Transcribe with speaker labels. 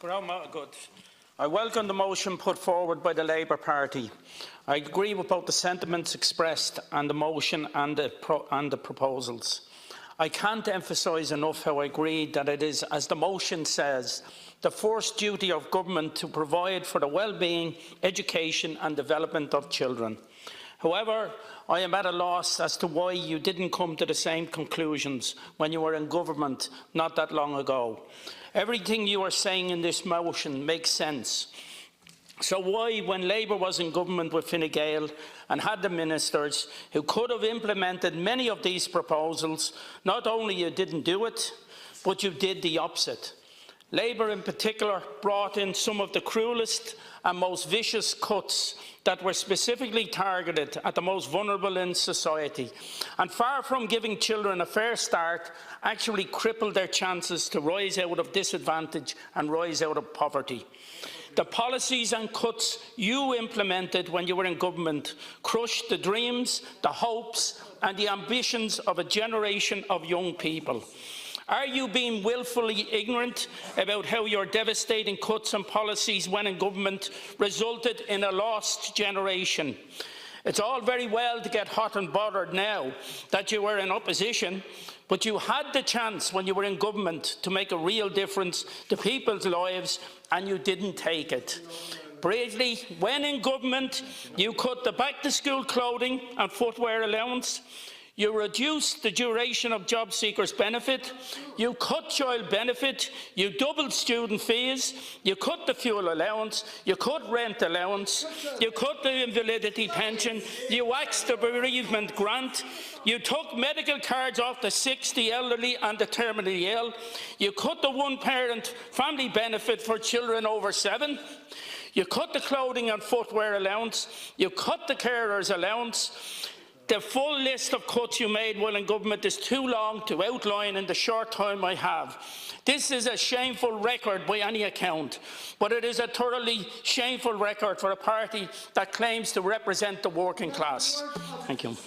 Speaker 1: Good. I welcome the motion put forward by the Labour Party. I agree with both the sentiments expressed and the motion and the proposals. I can't emphasise enough how I agree that it is, as the motion says, the first duty of government to provide for the well-being, education and development of children. However, I am at a loss as to why you didn't come to the same conclusions when you were in government not that long ago. Everything you are saying in this motion makes sense. So why, when Labour was in government with Fine Gael and had the ministers who could have implemented many of these proposals, not only you didn't do it, but you did the opposite? Labour in particular brought in some of the cruelest and most vicious cuts that were specifically targeted at the most vulnerable in society, and far from giving children a fair start, actually crippled their chances to rise out of disadvantage and rise out of poverty. The policies and cuts you implemented when you were in government crushed the dreams, the hopes and the ambitions of a generation of young people. Are you being wilfully ignorant about how your devastating cuts and policies when in government resulted in a lost generation? It's all very well to get hot and bothered now that you were in opposition, but you had the chance when you were in government to make a real difference to people's lives and you didn't take it. Bravely, when in government, you cut the back-to-school clothing and footwear allowance. You reduced the duration of job seekers' benefit, you cut child benefit, you doubled student fees, you cut the fuel allowance, you cut rent allowance, you cut the invalidity pension, you axed the bereavement grant, you took medical cards off the sick, the elderly and the terminally ill, you cut the one-parent family benefit for children over 7, you cut the clothing and footwear allowance, you cut the carers' allowance. The full list of cuts you made while in government is too long to outline in the short time I have. This is a shameful record by any account, but it is a thoroughly shameful record for a party that claims to represent the working class. Thank you.